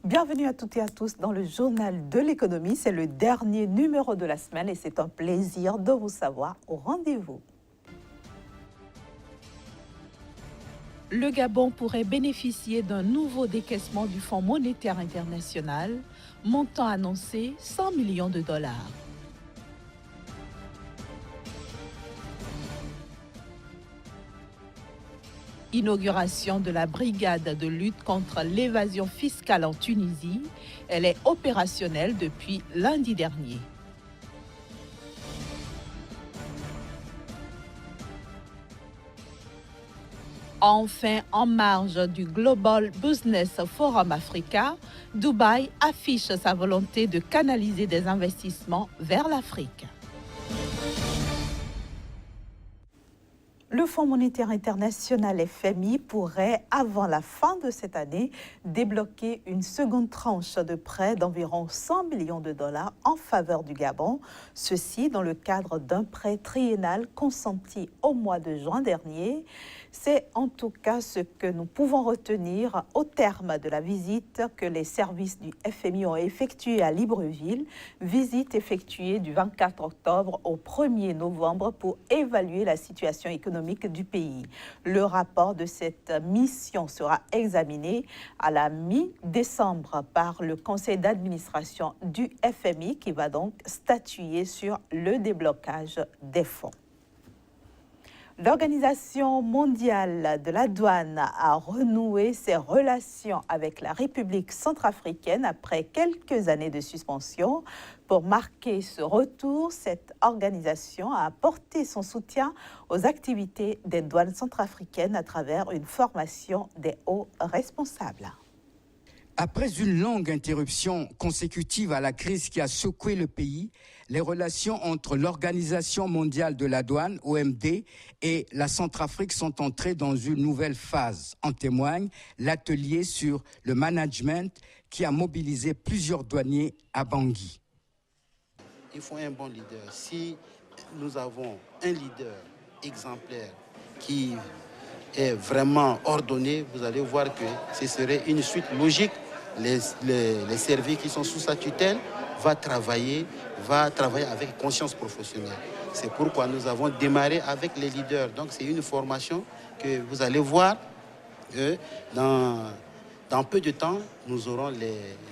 Bienvenue à toutes et à tous dans le journal de l'économie. C'est le dernier numéro de la semaine et c'est un plaisir de vous savoir au rendez-vous. Le Gabon pourrait bénéficier d'un nouveau décaissement du Fonds monétaire international, montant annoncé 100 millions de dollars. Inauguration de la brigade de lutte contre l'évasion fiscale en Tunisie. Elle est opérationnelle depuis lundi dernier. Enfin, en marge du Global Business Forum Africa, Dubaï affiche sa volonté de canaliser des investissements vers l'Afrique. Le Fonds monétaire international FMI pourrait, avant la fin de cette année, débloquer une seconde tranche de prêt d'environ 100 millions de dollars en faveur du Gabon, ceci dans le cadre d'un prêt triennal consenti au mois de juin dernier. C'est en tout cas ce que nous pouvons retenir au terme de la visite que les services du FMI ont effectuée à Libreville, visite effectuée du 24 octobre au 1er novembre pour évaluer la situation économique du pays. Le rapport de cette mission sera examiné à la mi-décembre par le conseil d'administration du FMI qui va donc statuer sur le déblocage des fonds. L'Organisation mondiale de la douane a renoué ses relations avec la République centrafricaine après quelques années de suspension. Pour marquer ce retour, cette organisation a apporté son soutien aux activités des douanes centrafricaines à travers une formation des hauts responsables. Après une longue interruption consécutive à la crise qui a secoué le pays, les relations entre l'Organisation mondiale de la douane, OMD, et la Centrafrique sont entrées dans une nouvelle phase. En témoigne l'atelier sur le management qui a mobilisé plusieurs douaniers à Bangui. Il faut un bon leader. Si nous avons un leader exemplaire qui est vraiment ordonné, vous allez voir que ce serait une suite logique. Les services qui sont sous sa tutelle va travailler avec conscience professionnelle. C'est pourquoi nous avons démarré avec les leaders. Donc c'est une formation que vous allez voir dans peu de temps, nous aurons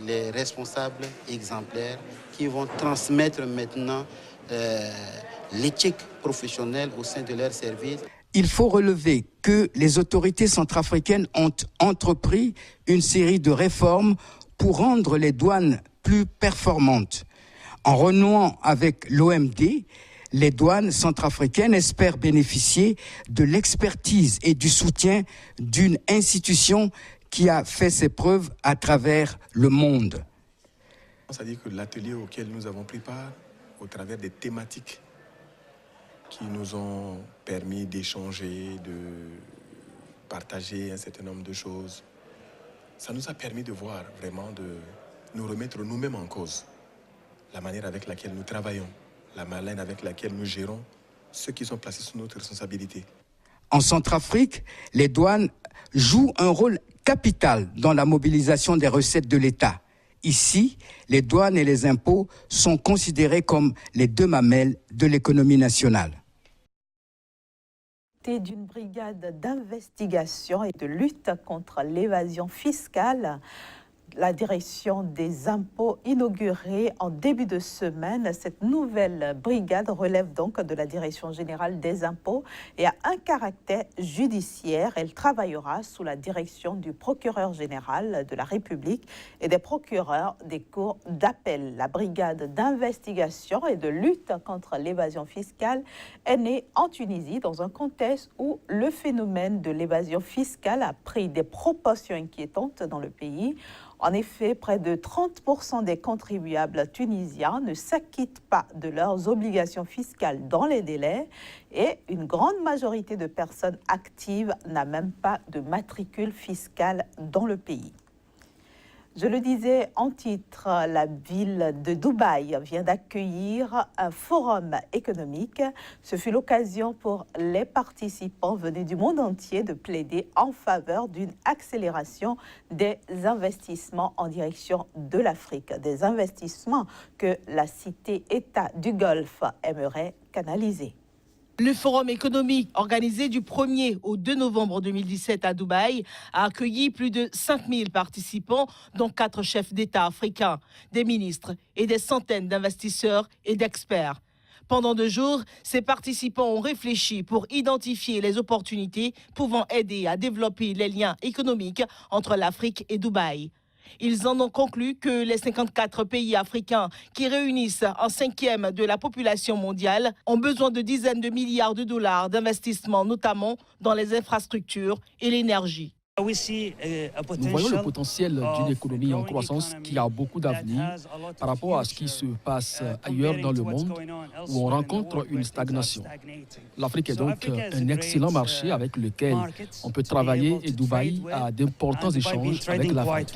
les responsables exemplaires qui vont transmettre maintenant l'éthique professionnelle au sein de leur service. Il faut relever que les autorités centrafricaines ont entrepris une série de réformes pour rendre les douanes plus performantes. En renouant avec l'OMD, les douanes centrafricaines espèrent bénéficier de l'expertise et du soutien d'une institution qui a fait ses preuves à travers le monde. C'est-à-dire que l'atelier auquel nous avons pris part, au travers des thématiques qui nous ont permis d'échanger, de partager un certain nombre de choses. Ça nous a permis de voir vraiment, de nous remettre nous-mêmes en cause. La manière avec laquelle nous travaillons, la manière avec laquelle nous gérons ceux qui sont placés sous notre responsabilité. En Centrafrique, les douanes jouent un rôle capital dans la mobilisation des recettes de l'État. Ici, les douanes et les impôts sont considérés comme les deux mamelles de l'économie nationale. D'une brigade d'investigation et de lutte contre l'évasion fiscale, la direction des impôts inaugurée en début de semaine. Cette nouvelle brigade relève donc de la direction générale des impôts et a un caractère judiciaire. Elle travaillera sous la direction du procureur général de la République et des procureurs des cours d'appel. La brigade d'investigation et de lutte contre l'évasion fiscale est née en Tunisie dans un contexte où le phénomène de l'évasion fiscale a pris des proportions inquiétantes dans le pays. En effet, près de 30% des contribuables tunisiens ne s'acquittent pas de leurs obligations fiscales dans les délais et une grande majorité de personnes actives n'a même pas de matricule fiscale dans le pays. Je le disais en titre, la ville de Dubaï vient d'accueillir un forum économique. Ce fut l'occasion pour les participants venus du monde entier de plaider en faveur d'une accélération des investissements en direction de l'Afrique. Des investissements que la cité-État du Golfe aimerait canaliser. Le forum économique organisé du 1er au 2 novembre 2017 à Dubaï a accueilli plus de 5000 participants, dont 4 chefs d'État africains, des ministres et des centaines d'investisseurs et d'experts. Pendant 2 jours, ces participants ont réfléchi pour identifier les opportunités pouvant aider à développer les liens économiques entre l'Afrique et Dubaï. Ils en ont conclu que les 54 pays africains qui réunissent un 5e de la population mondiale ont besoin de dizaines de milliards de dollars d'investissements, notamment dans les infrastructures et l'énergie. Nous voyons le potentiel d'une économie en croissance qui a beaucoup d'avenir par rapport à ce qui se passe ailleurs dans le monde où on rencontre une stagnation. L'Afrique est donc un excellent marché avec lequel on peut travailler et Dubaï a d'importants échanges avec l'Afrique.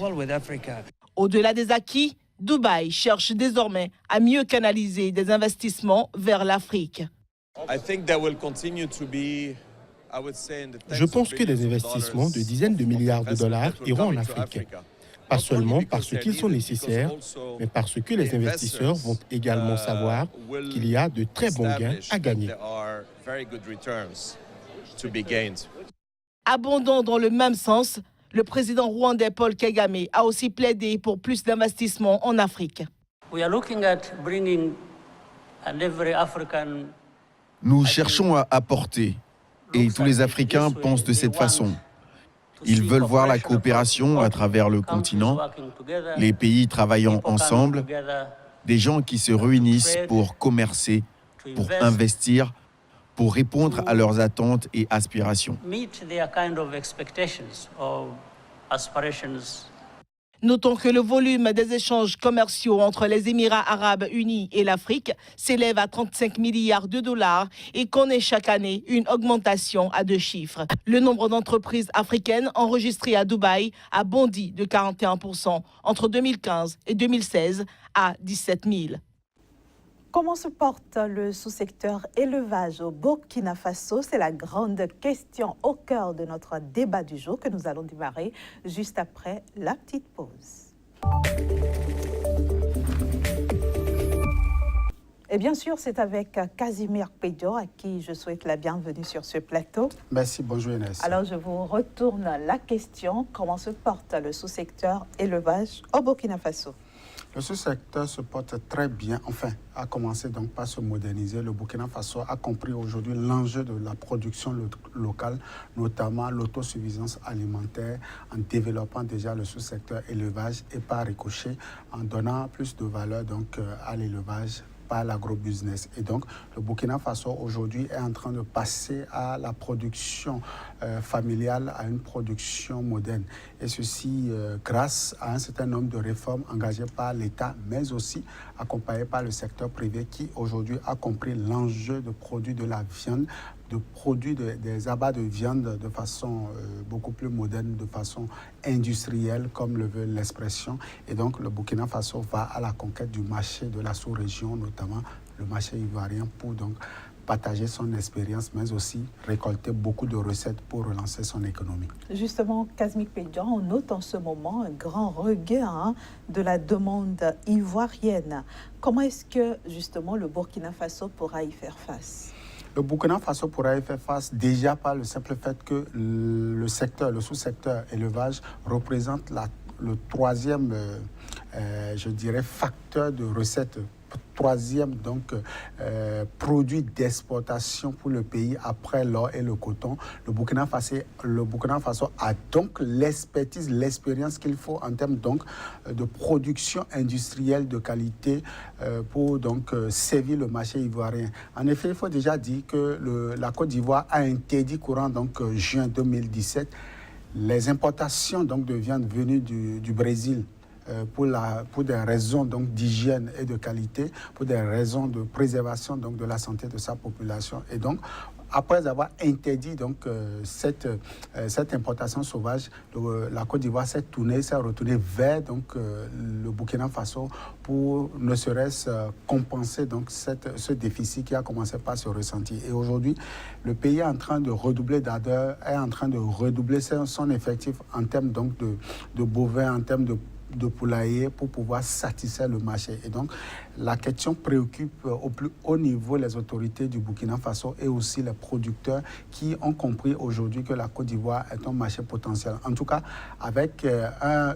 Au-delà des acquis, Dubaï cherche désormais à mieux canaliser des investissements vers l'Afrique. Je pense que les investissements de dizaines de milliards de dollars iront en Afrique. Pas seulement parce qu'ils sont nécessaires, mais parce que les investisseurs vont également savoir qu'il y a de très bons gains à gagner. Abondant dans le même sens, le président rwandais Paul Kagame a aussi plaidé pour plus d'investissements en Afrique. Nous cherchons à apporter, et tous les Africains pensent de cette façon. Ils veulent voir la coopération à travers le continent, les pays travaillant ensemble, des gens qui se réunissent pour commercer, pour investir, pour répondre à leurs attentes et aspirations. Notons que le volume des échanges commerciaux entre les Émirats arabes unis et l'Afrique s'élève à 35 milliards de dollars et connaît chaque année une augmentation à 2 chiffres. Le nombre d'entreprises africaines enregistrées à Dubaï a bondi de 41% entre 2015 et 2016 à 17 000. Comment se porte le sous-secteur élevage au Burkina Faso? C'est la grande question au cœur de notre débat du jour que nous allons démarrer juste après la petite pause. Et bien sûr, c'est avec Casimir Pédio à qui je souhaite la bienvenue sur ce plateau. Merci, bonjour Inès. Alors, je vous retourne la question. Comment se porte le sous-secteur élevage au Burkina Faso? Le sous-secteur se porte très bien, enfin, a commencé donc par se moderniser. Le Burkina Faso a compris aujourd'hui l'enjeu de la production locale, notamment l'autosuffisance alimentaire, en développant déjà le sous-secteur élevage et par ricochet, en donnant plus de valeur donc, à l'élevage par l'agrobusiness. Et donc, le Burkina Faso aujourd'hui est en train de passer à la production familiale, à une production moderne. Et ceci grâce à un certain nombre de réformes engagées par l'État, mais aussi accompagnées par le secteur privé qui aujourd'hui a compris l'enjeu de produire de la viande, de produire des abats de viande de façon beaucoup plus moderne, de façon industrielle, comme le veut l'expression. Et donc, le Burkina Faso va à la conquête du marché de la sous-région, notamment le marché ivoirien, pour donc partager son expérience, mais aussi récolter beaucoup de recettes pour relancer son économie. Justement, Casimir Pédio, on note en ce moment un grand regain de la demande ivoirienne. Comment est-ce que, justement, le Burkina Faso pourra y faire face? Le Burkina Faso pourra y faire face déjà par le simple fait que le sous-secteur élevage représente le troisième, je dirais, facteur de recettes, troisième donc produit d'exportation pour le pays après l'or et le coton. Le Burkina Faso a donc l'expertise, l'expérience qu'il faut en termes donc de production industrielle de qualité pour donc servir le marché ivoirien. En effet, il faut déjà dire que la Côte d'Ivoire a interdit courant donc juin 2017 les importations donc de viande venue du Brésil. Pour des raisons donc d'hygiène et de qualité, pour des raisons de préservation donc de la santé de sa population. Et donc, après avoir interdit donc, cette importation sauvage, la Côte d'Ivoire s'est retournée vers donc, le Burkina Faso pour ne serait-ce compenser donc, ce déficit qui a commencé par se ressentir. Et aujourd'hui, le pays est en train de redoubler d'ardeur, est en train de redoubler son effectif en termes donc, de bovins, en termes de poulailler pour pouvoir satisfaire le marché. Et donc, la question préoccupe au plus haut niveau les autorités du Burkina Faso et aussi les producteurs qui ont compris aujourd'hui que la Côte d'Ivoire est un marché potentiel. En tout cas, avec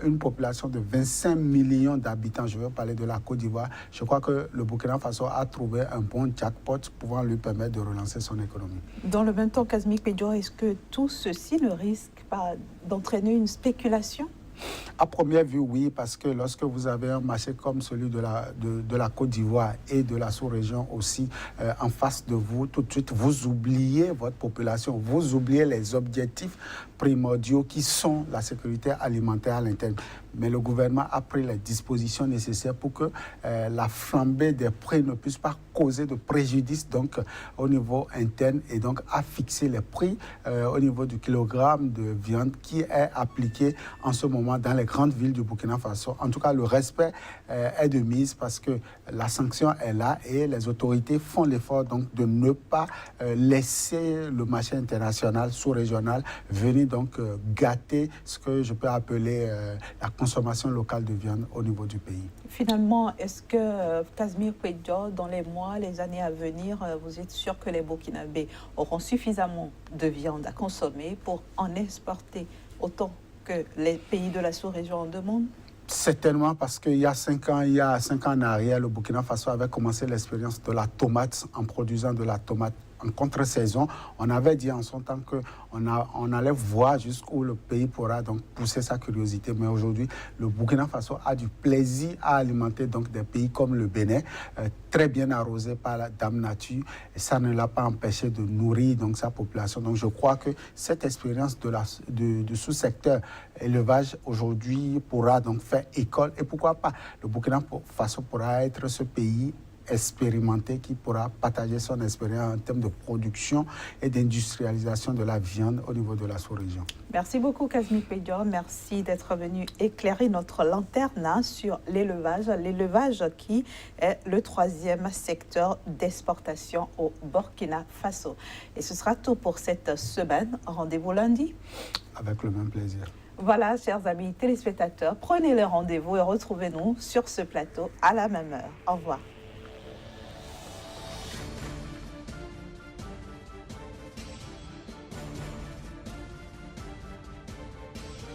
une population de 25 millions d'habitants, je veux parler de la Côte d'Ivoire, je crois que le Burkina Faso a trouvé un bon jackpot pouvant lui permettre de relancer son économie. Dans le même temps, Kazmi Pedjo, est-ce que tout ceci ne risque pas d'entraîner une spéculation ? À première vue, oui, parce que lorsque vous avez un marché comme celui de la Côte d'Ivoire et de la sous-région aussi en face de vous, tout de suite, vous oubliez votre population, vous oubliez les objectifs primordiaux qui sont la sécurité alimentaire à l'interne. Mais le gouvernement a pris les dispositions nécessaires pour que la flambée des prix ne puisse pas causer de préjudice donc, au niveau interne et donc a fixé les prix au niveau du kilogramme de viande qui est appliqué en ce moment dans les grandes villes du Burkina Faso. En tout cas, le respect est de mise parce que la sanction est là et les autorités font l'effort donc de ne pas laisser le marché international, sous-régional, venir donc gâter ce que je peux appeler la consommation locale de viande au niveau du pays. Finalement, est-ce que Kazmi Pedjo, dans les mois, les années à venir, vous êtes sûr que les Burkinabés auront suffisamment de viande à consommer pour en exporter autant que les pays de la sous-région en demandent? Certainement, parce qu'il y a 5 ans en arrière, le Burkina Faso avait commencé l'expérience de la tomate en produisant de la tomate en contre-saison. On avait dit en son temps qu'on allait voir jusqu'où le pays pourra donc pousser sa curiosité. Mais aujourd'hui, le Burkina Faso a du plaisir à alimenter donc des pays comme le Bénin, très bien arrosé par la Dame Nature. Et ça ne l'a pas empêché de nourrir donc sa population. Donc je crois que cette expérience du sous-secteur élevage aujourd'hui pourra donc faire école. Et pourquoi pas, le Burkina Faso pourra être ce pays expérimenté qui pourra partager son expérience en termes de production et d'industrialisation de la viande au niveau de la sous-région. Merci beaucoup Kazmi Pedjo, merci d'être venu éclairer notre lanterne sur l'élevage qui est le 3e secteur d'exportation au Burkina Faso. Et ce sera tout pour cette semaine. Rendez-vous lundi. Avec le même plaisir. Voilà, chers amis téléspectateurs, prenez le rendez-vous et retrouvez-nous sur ce plateau à la même heure. Au revoir.